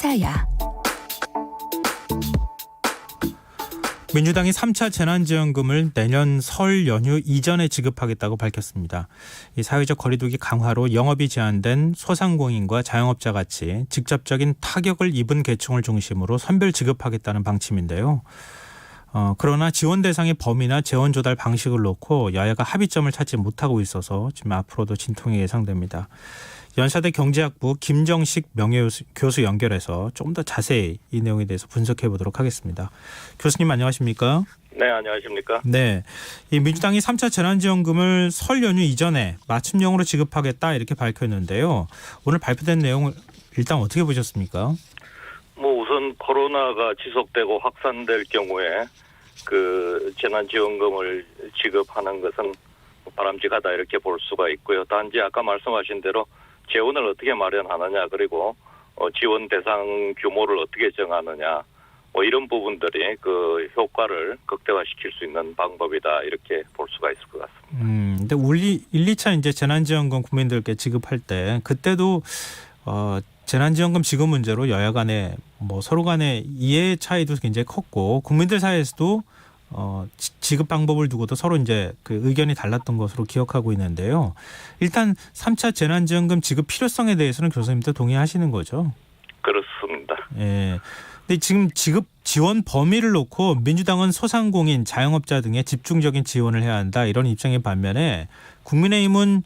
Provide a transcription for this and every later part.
시사야. 민주당이 3차 재난지원금을 내년 설 연휴 이전에 지급하겠다고 밝혔습니다. 이 사회적 거리두기 강화로 영업이 제한된 소상공인과 자영업자 같이 직접적인 타격을 입은 계층을 중심으로 선별 지급하겠다는 방침인데요. 그러나 지원 대상의 범위나 재원 조달 방식을 놓고 여야가 합의점을 찾지 못하고 있어서 지금 앞으로도 진통이 예상됩니다. 연세대 경제학부 김정식 명예교수 연결해서 좀 더 자세히 이 내용에 대해서 분석해 보도록 하겠습니다. 교수님 안녕하십니까? 네, 안녕하십니까? 네, 이 민주당이 3차 재난지원금을 설 연휴 이전에 맞춤형으로 지급하겠다 이렇게 밝혔는데요. 오늘 발표된 내용을 일단 어떻게 보셨습니까? 우선 코로나가 지속되고 확산될 경우에 그 재난지원금을 지급하는 것은 바람직하다 이렇게 볼 수가 있고요. 단지 아까 말씀하신 대로 재원을 어떻게 마련하느냐, 그리고 지원 대상 규모를 어떻게 정하느냐, 이런 부분들이 그 효과를 극대화시킬 수 있는 방법이다 이렇게 볼 수가 있을 것 같습니다. 근데 우리 1, 2차 이제 재난지원금 국민들께 지급할 때 그때도 재난지원금 지급 문제로 여야 간에 서로 간에 이해 차이도 굉장히 컸고 국민들 사이에서도 지급 방법을 두고도 서로 이제 그 의견이 달랐던 것으로 기억하고 있는데요. 일단 3차 재난지원금 지급 필요성에 대해서는 교수님도 동의하시는 거죠? 그렇습니다. 예. 근데 지금 지급 지원 범위를 놓고 민주당은 소상공인, 자영업자 등의 집중적인 지원을 해야 한다 이런 입장의 반면에 국민의힘은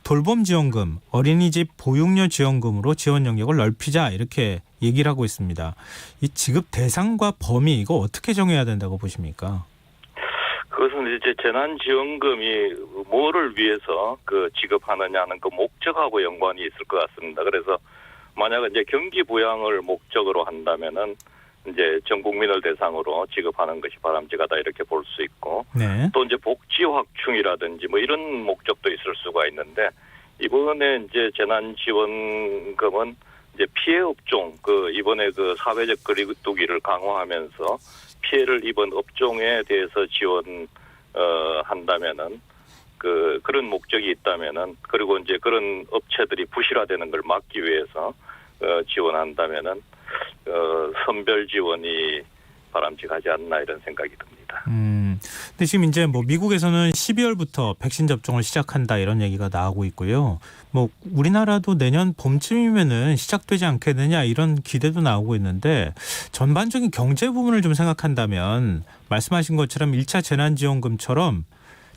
돌봄 지원금, 어린이집 보육료 지원금으로 지원 영역을 넓히자 이렇게 얘기를 하고 있습니다. 이 지급 대상과 범위 이거 어떻게 정해야 된다고 보십니까? 그것은 이제 재난지원금이 뭐를 위해서 그 지급하느냐는 그 목적하고 연관이 있을 것 같습니다. 그래서 만약 이제 경기 부양을 목적으로 한다면은 이제 전 국민을 대상으로 지급하는 것이 바람직하다 이렇게 볼 수 있고, 네. 또 이제 복지 확충이라든지 이런 목적도 있을 수가 있는데, 이번에 이제 재난지원금은 이제 피해 업종 이번에 그 사회적 거리두기를 강화하면서 피해를 입은 업종에 대해서 한다면은 그런 목적이 있다면은, 그리고 이제 그런 업체들이 부실화되는 걸 막기 위해서 지원한다면은 선별 지원이 바람직하지 않나 이런 생각이 듭니다. 근데 지금 이제 미국에서는 12월부터 백신 접종을 시작한다 이런 얘기가 나오고 있고요. 우리나라도 내년 봄쯤이면은 시작되지 않겠느냐 이런 기대도 나오고 있는데 전반적인 경제 부분을 좀 생각한다면 말씀하신 것처럼 1차 재난지원금처럼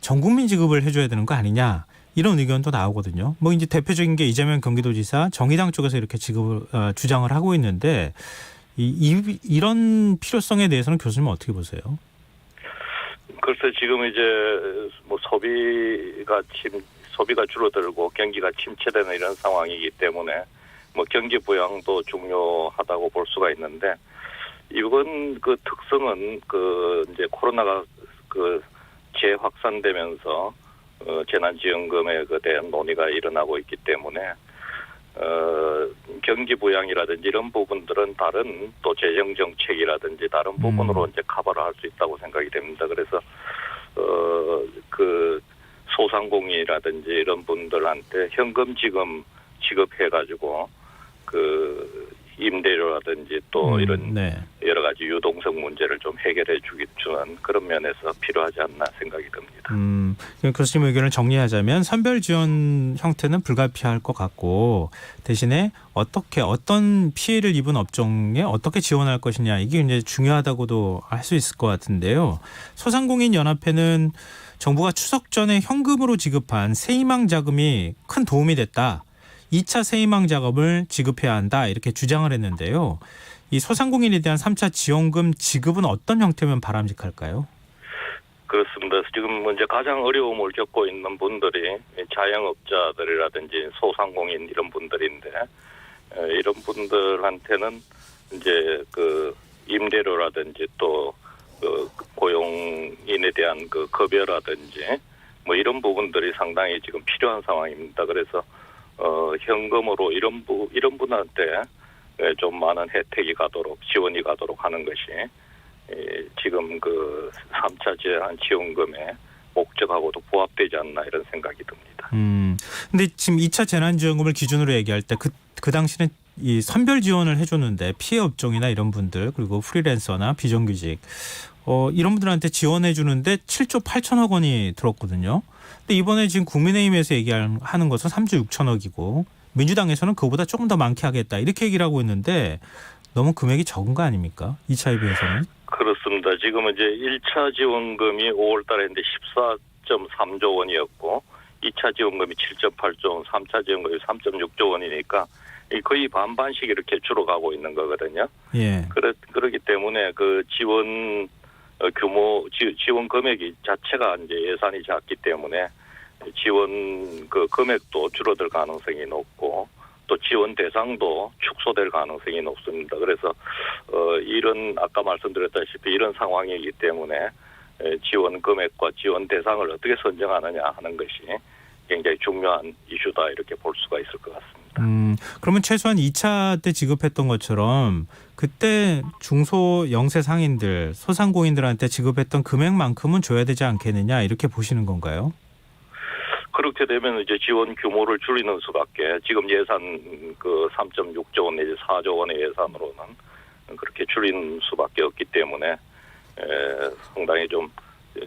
전 국민 지급을 해줘야 되는 거 아니냐. 이런 의견도 나오거든요. 이제 대표적인 게 이재명 경기도지사 정의당 쪽에서 이렇게 지급을 주장을 하고 있는데 이런 필요성에 대해서는 교수님은 어떻게 보세요? 글쎄 지금 이제 소비가 줄어들고 경기가 침체되는 이런 상황이기 때문에 경기 부양도 중요하다고 볼 수가 있는데, 이번 그 특성은 이제 코로나가 재확산되면서 재난지원금에 대한 논의가 일어나고 있기 때문에 경기 부양이라든지 이런 부분들은 다른 또 재정 정책이라든지 다른 부분으로 이제 커버를 할 수 있다고 생각이 됩니다. 그래서 소상공인이라든지 이런 분들한테 현금 지급해가지고 임대료라든지 또 이런 여러 가지 유동성 문제를 좀 해결해 주는 그런 면에서 필요하지 않나 생각이 듭니다. 교수님 의견을 정리하자면 선별 지원 형태는 불가피할 것 같고 대신에 어떤 피해를 입은 업종에 어떻게 지원할 것이냐 이게 이제 중요하다고도 할 수 있을 것 같은데요. 소상공인 연합회는 정부가 추석 전에 현금으로 지급한 새희망 자금이 큰 도움이 됐다. 2차 새희망 자금을 지급해야 한다 이렇게 주장을 했는데요. 이 소상공인에 대한 3차 지원금 지급은 어떤 형태면 바람직할까요? 그렇습니다. 지금 이제 가장 어려움을 겪고 있는 분들이 자영업자들이라든지 소상공인 이런 분들인데, 이런 분들한테는 이제 임대료라든지 또 고용인에 대한 급여라든지 이런 부분들이 상당히 지금 필요한 상황입니다. 그래서 현금으로 이런 분한테 좀 많은 혜택이 가도록 지원이 가도록 하는 것이 지금 3차 재난지원금의 목적하고도 부합되지 않나 이런 생각이 듭니다. 근데 지금 2차 재난지원금을 기준으로 얘기할 때 그 당시는 이 선별 지원을 해줬는데 피해 업종이나 이런 분들 그리고 프리랜서나 비정규직 이런 분들한테 지원해 주는데 7조 8천억 원이 들었거든요. 근데 이번에 지금 국민의힘에서 얘기하는 것은 3조 6천억이고 민주당에서는 그거보다 조금 더 많게 하겠다 이렇게 얘기를 하고 있는데 너무 금액이 적은 거 아닙니까? 2차에 비해서는. 그렇습니다. 지금은 이제 1차 지원금이 5월 달에 이제 14.3조 원이었고 2차 지원금이 7.8조 원, 3차 지원금이 3.6조 원이니까 거의 반반씩 이렇게 줄어가고 있는 거거든요. 예. 그렇기 때문에 그 지원 규모, 지원 금액이 자체가 이제 예산이 작기 때문에 지원 그 금액도 줄어들 가능성이 높고 또 지원 대상도 축소될 가능성이 높습니다. 그래서 이런 아까 말씀드렸다시피 이런 상황이기 때문에 지원 금액과 지원 대상을 어떻게 선정하느냐 하는 것이 굉장히 중요한 이슈다 이렇게 볼 수가 있을 것 같습니다. 그러면 최소한 2차 때 지급했던 것처럼 그때 중소 영세 상인들 소상공인들한테 지급했던 금액만큼은 줘야 되지 않겠느냐 이렇게 보시는 건가요? 그렇게 되면 이제 지원 규모를 줄이는 수밖에 지금 예산 그 3.6조 원 내지 4조 원의 예산으로는 그렇게 줄이는 수밖에 없기 때문에 상당히 좀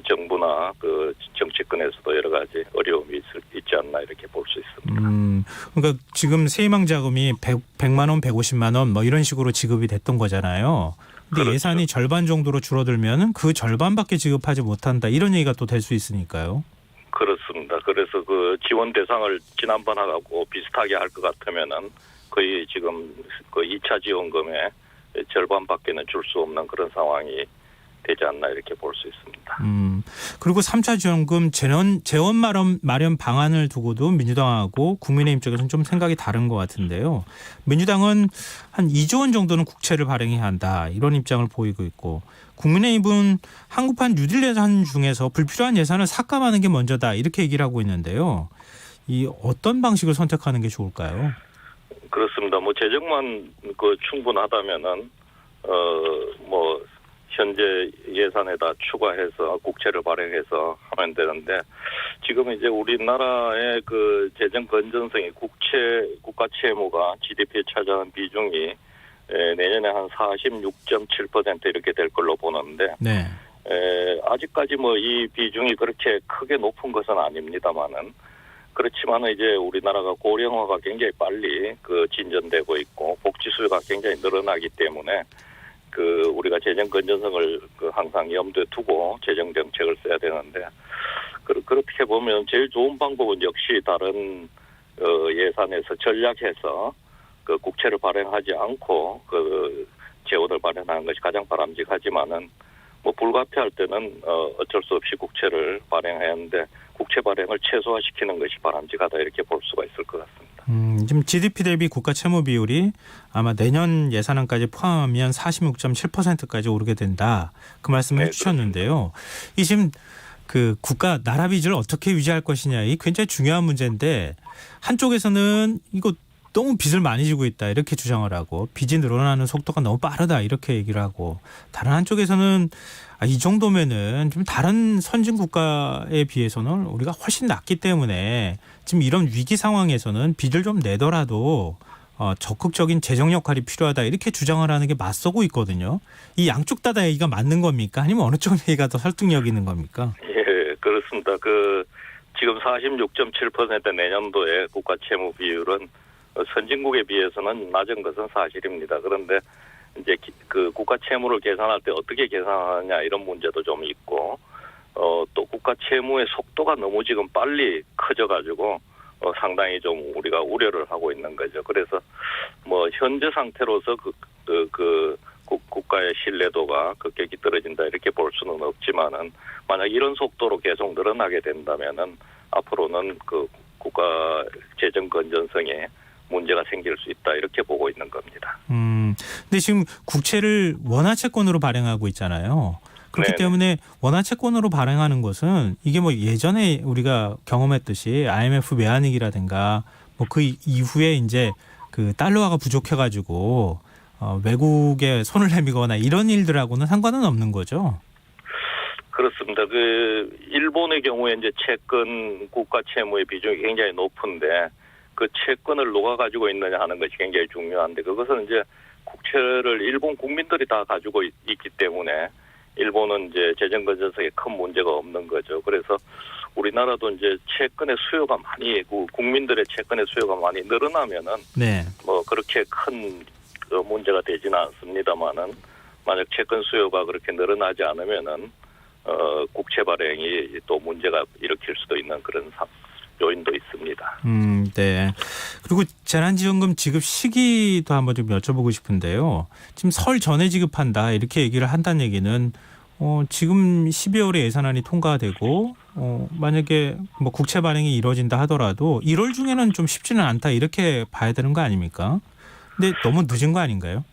정부나 그 정치권에서도 여러 가지 어려움이 있지 않나 이렇게 볼 수 있습니다. 그러니까 지금 세희망 자금이 100만 원, 150만 원 뭐 이런 식으로 지급이 됐던 거잖아요. 근데 그렇죠. 예산이 절반 정도로 줄어들면은 그 절반밖에 지급하지 못한다 이런 얘기가 또 될 수 있으니까요. 그렇습니다. 그래서 그 지원 대상을 지난번하고 비슷하게 할 것 같으면은 거의 지금 그 2차 지원금의 절반밖에는 줄 수 없는 그런 상황이 되지 않나 이렇게 볼 수 있습니다. 그리고 3차 지원금 재원 마련 방안을 두고도 민주당하고 국민의힘 쪽에서는 좀 생각이 다른 것 같은데요. 민주당은 한 2조 원 정도는 국채를 발행해야 한다 이런 입장을 보이고 있고 국민의힘은 한국판 뉴딜 예산 중에서 불필요한 예산을 삭감하는 게 먼저다 이렇게 얘기를 하고 있는데요. 이 어떤 방식을 선택하는 게 좋을까요? 그렇습니다. 뭐 재정만 그 충분하다면은 뭐 현재 예산에다 추가해서 국채를 발행해서 하면 되는데 지금 이제 우리나라의 그 재정 건전성이 국가 채무가 GDP에 차지하는 비중이 내년에 한 46.7% 이렇게 될 걸로 보는데 네. 아직까지 뭐 이 비중이 그렇게 크게 높은 것은 아닙니다만은 그렇지만은 이제 우리나라가 고령화가 굉장히 빨리 그 진전되고 있고 복지 수요가 굉장히 늘어나기 때문에 그 우리가 재정 건전성을 그 항상 염두에 두고 재정 정책을 써야 되는데 그렇게 보면 제일 좋은 방법은 역시 다른 예산에서 전략해서 그 국채를 발행하지 않고 그 재원을 마련하는 것이 가장 바람직하지만은 뭐 불가피할 때는 어쩔 수 없이 국채를 발행해야 하는데 국채 발행을 최소화시키는 것이 바람직하다 이렇게 볼 수가 있을 것 같습니다. 지금 GDP 대비 국가 채무 비율이 아마 내년 예산안까지 포함하면 46.7%까지 오르게 된다. 그 말씀을 네, 해주셨는데요. 이 지금 그 국가 나라 빚을 어떻게 유지할 것이냐 이 굉장히 중요한 문제인데 한쪽에서는 이거 너무 빚을 많이 지고 있다 이렇게 주장을 하고 빚이 늘어나는 속도가 너무 빠르다 이렇게 얘기를 하고 다른 한쪽에서는 이 정도면은 좀 다른 선진 국가에 비해서는 우리가 훨씬 낫기 때문에 지금 이런 위기 상황에서는 빚을 좀 내더라도 적극적인 재정 역할이 필요하다 이렇게 주장을 하는 게 맞서고 있거든요. 이 양쪽 다 얘기가 맞는 겁니까? 아니면 어느 쪽 얘기가 더 설득력 있는 겁니까? 예, 그렇습니다. 지금 46.7% 내년도의 국가 채무 비율은 선진국에 비해서는 낮은 것은 사실입니다. 그런데 이제 그 국가 채무를 계산할 때 어떻게 계산하느냐 이런 문제도 좀 있고 또 국가 채무의 속도가 너무 지금 빨리 커져가지고 상당히 좀 우리가 우려를 하고 있는 거죠. 그래서 뭐 현재 상태로서 국가의 신뢰도가 급격히 떨어진다 이렇게 볼 수는 없지만은 만약 이런 속도로 계속 늘어나게 된다면은 앞으로는 그 국가 재정 건전성에 문제가 생길 수 있다 이렇게 보고 있는 겁니다. 근데 지금 국채를 원화채권으로 발행하고 있잖아요. 그렇기 네네. 때문에 원화채권으로 발행하는 것은 이게 뭐 예전에 우리가 경험했듯이 IMF 외환위기라든가 뭐 그 이후에 이제 그 달러화가 부족해가지고 외국에 손을 내미거나 이런 일들하고는 상관은 없는 거죠. 그렇습니다. 일본의 경우에 이제 채권 국가 채무의 비중이 굉장히 높은데 그 채권을 누가 가지고 있느냐 하는 것이 굉장히 중요한데 그것은 이제 국채를 일본 국민들이 다 가지고 있기 때문에 일본은 이제 재정 건전성에 큰 문제가 없는 거죠. 그래서 우리나라도 이제 채권의 수요가 많이 국민들의 채권의 수요가 많이 늘어나면은 네. 뭐 그렇게 큰 그 문제가 되지는 않습니다만은 만약 채권 수요가 그렇게 늘어나지 않으면은 국채 발행이 또 문제가 일으킬 수도 있는 그런 요인도 있습니다. 네. 그리고 재난지원금 지급 시기도 한번 좀 여쭤보고 싶은데요. 지금 설 전에 지급한다 이렇게 얘기를 한다는 얘기는 지금 12월에 예산안이 통과되고 만약에 뭐 국채 발행이 이루어진다 하더라도 1월 중에는 좀 쉽지는 않다 이렇게 봐야 되는 거 아닙니까? 근데 너무 늦은 거 아닌가요?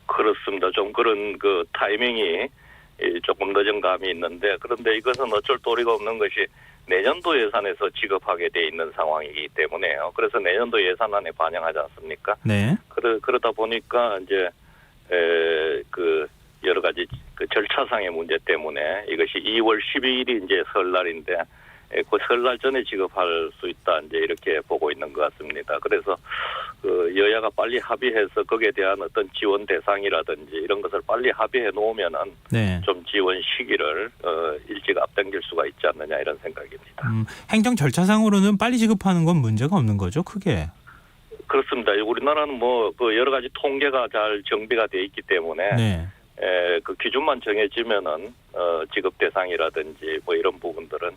그렇습니다. 좀 그런 그 타이밍이 조금 늦은 감이 있는데 그런데 이것은 어쩔 도리가 없는 것이 내년도 예산에서 지급하게 돼 있는 상황이기 때문에요. 그래서 내년도 예산안에 반영하지 않습니까? 네. 그러다 보니까 이제 그 여러 가지 그 절차상의 문제 때문에 이것이 2월 12일이 이제 설날인데 그 설날 전에 지급할 수 있다 이제 이렇게 보고 있는 것 같습니다. 그래서 그 여야가 빨리 합의해서 거기에 대한 어떤 지원 대상이라든지 이런 것을 빨리 합의해 놓으면은 네. 좀 지원 시기를 일찍 앞당길 수가 있지 않느냐 이런 생각입니다. 행정 절차상으로는 빨리 지급하는 건 문제가 없는 거죠, 크게. 그렇습니다. 우리나라는 뭐 그 여러 가지 통계가 잘 정비가 돼 있기 때문에 네. 그 기준만 정해지면은 지급 대상이라든지 뭐 이런 부분들은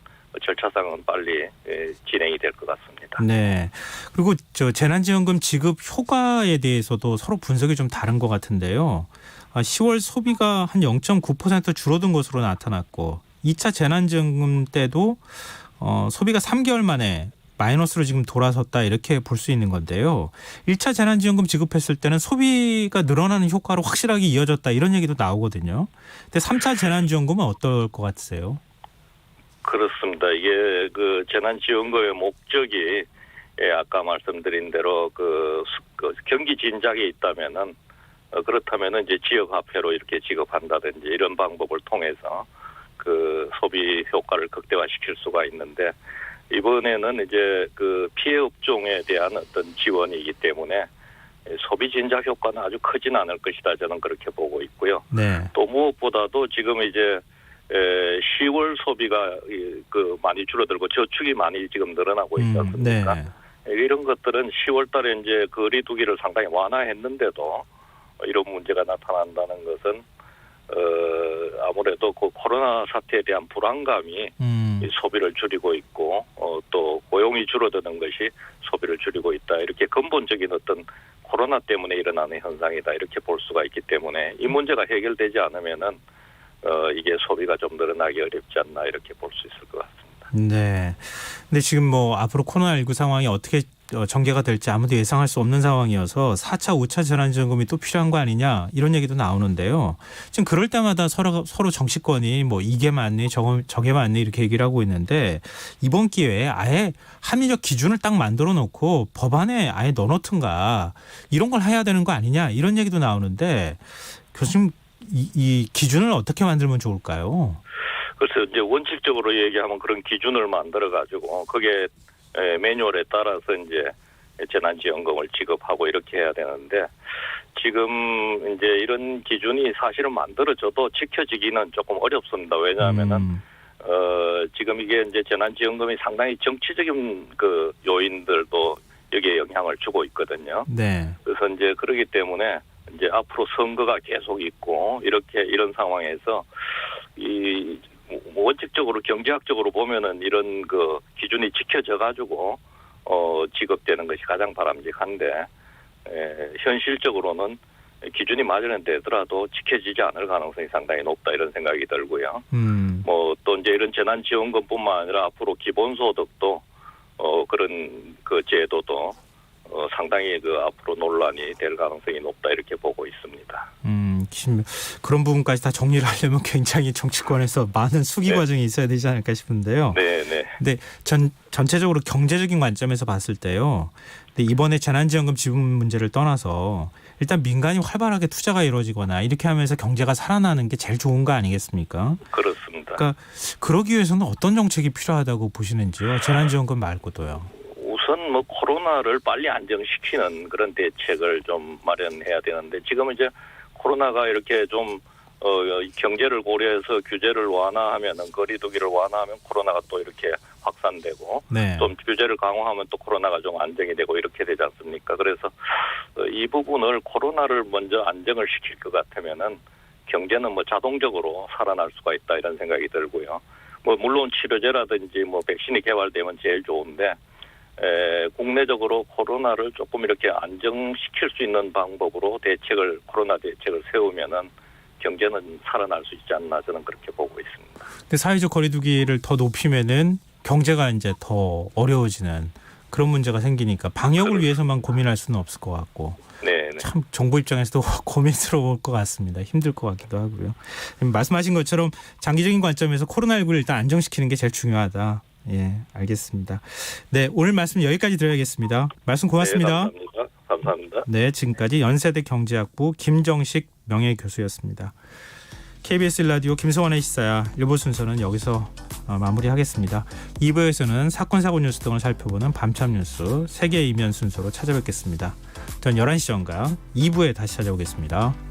절차상은 빨리 진행이 될 것 같습니다. 네. 그리고 저 재난지원금 지급 효과에 대해서도 서로 분석이 좀 다른 것 같은데요. 10월 소비가 한 0.9% 줄어든 것으로 나타났고 2차 재난지원금 때도 소비가 3개월 만에 마이너스로 지금 돌아섰다 이렇게 볼 수 있는 건데요. 1차 재난지원금 지급했을 때는 소비가 늘어나는 효과로 확실하게 이어졌다 이런 얘기도 나오거든요. 근데 3차 재난지원금은 어떨 것 같으세요? 그렇습니다. 이게 그 재난지원금의 목적이 아까 말씀드린 대로 그 경기 진작에 있다면은 그렇다면은 이제 지역 화폐로 이렇게 지급한다든지 이런 방법을 통해서 그 소비 효과를 극대화시킬 수가 있는데 이번에는 이제 그 피해 업종에 대한 어떤 지원이기 때문에 소비 진작 효과는 아주 크진 않을 것이다 저는 그렇게 보고 있고요. 네. 또 무엇보다도 지금 이제 10월 소비가 그 많이 줄어들고 저축이 많이 지금 늘어나고 있지 않습니까? 네. 이런 것들은 10월 달에 이제 거리두기를 상당히 완화했는데도 이런 문제가 나타난다는 것은 아무래도 그 코로나 사태에 대한 불안감이 이 소비를 줄이고 있고 또 고용이 줄어드는 것이 소비를 줄이고 있다. 이렇게 근본적인 어떤 코로나 때문에 일어나는 현상이다. 이렇게 볼 수가 있기 때문에 이 문제가 해결되지 않으면은 이게 소비가 좀 늘어나기 어렵지 않나 이렇게 볼 수 있을 것 같습니다. 네. 근데 지금 뭐 앞으로 코로나19 상황이 어떻게 전개가 될지 아무도 예상할 수 없는 상황이어서 4차, 5차 재난지원금이 또 필요한 거 아니냐 이런 얘기도 나오는데요. 지금 그럴 때마다 서로 정치권이 뭐 이게 맞니 저게 맞니 이렇게 얘기를 하고 있는데 이번 기회에 아예 합리적 기준을 딱 만들어 놓고 법안에 아예 넣어놓든가 이런 걸 해야 되는 거 아니냐 이런 얘기도 나오는데 교수님 이 기준을 어떻게 만들면 좋을까요? 그래서 이제 원칙적으로 얘기하면 그런 기준을 만들어 가지고 그게 매뉴얼에 따라서 이제 재난지원금을 지급하고 이렇게 해야 되는데 지금 이제 이런 기준이 사실은 만들어져도 지켜지기는 조금 어렵습니다. 왜냐하면은 지금 이게 이제 재난지원금이 상당히 정치적인 그 요인들도 여기에 영향을 주고 있거든요. 네. 그래서 이제 그러기 때문에 이제 앞으로 선거가 계속 있고 이런 상황에서 이 원칙적으로 경제학적으로 보면은 이런 그 기준이 지켜져 가지고 지급되는 것이 가장 바람직한데 현실적으로는 기준이 마련되더라도 지켜지지 않을 가능성이 상당히 높다 이런 생각이 들고요. 뭐 또 이제 이런 재난지원금뿐만 아니라 앞으로 기본소득도 그런 그 제도도 상당히 그 앞으로 논란이 될 가능성이 높다 이렇게 보고 있습니다. 그런 부분까지 다 정리를 하려면 굉장히 정치권에서 많은 수기 과정이 있어야 되지 않을까 싶은데요. 네. 근데 전체적으로 경제적인 관점에서 봤을 때요. 근데 이번에 재난지원금 지급 문제를 떠나서 일단 민간이 활발하게 투자가 이루어지거나 이렇게 하면서 경제가 살아나는 게 제일 좋은 거 아니겠습니까? 그렇습니다. 그러니까 그러기 위해서는 어떤 정책이 필요하다고 보시는지요? 재난지원금 말고도요. 우선 뭐 코로나를 빨리 안정시키는 그런 대책을 좀 마련해야 되는데 지금 이제 코로나가 이렇게 좀 경제를 고려해서 규제를 완화하면은 거리두기를 완화하면 코로나가 또 이렇게 확산되고 네. 좀 규제를 강화하면 또 코로나가 좀 안정이 되고 이렇게 되지 않습니까? 그래서 이 부분을 코로나를 먼저 안정을 시킬 것 같으면은 경제는 뭐 자동적으로 살아날 수가 있다 이런 생각이 들고요. 뭐 물론 치료제라든지 뭐 백신이 개발되면 제일 좋은데 국내적으로 코로나를 조금 이렇게 안정시킬 수 있는 방법으로 코로나 대책을 세우면은 경제는 살아날 수 있지 않나 저는 그렇게 보고 있습니다. 근데 사회적 거리두기를 더 높이면은 경제가 이제 더 어려워지는 그런 문제가 생기니까 방역을 위해서만 고민할 수는 없을 것 같고. 네. 참 정부 입장에서도 고민스러울 것 같습니다. 힘들 것 같기도 하고요. 말씀하신 것처럼 장기적인 관점에서 코로나19를 일단 안정시키는 게 제일 중요하다. 예, 알겠습니다. 네, 오늘 말씀 여기까지 드려야겠습니다. 말씀 고맙습니다. 네, 감사합니다. 네, 지금까지 연세대 경제학부 김정식 명예교수였습니다. KBS 라디오 김성환의 시사야 1부 순서는 여기서 마무리하겠습니다. 2부에서는 사건 사고 뉴스 등을 살펴보는 밤참 뉴스 세계 이면 순서로 찾아뵙겠습니다. 전 11시 전가 2부에 다시 찾아오겠습니다.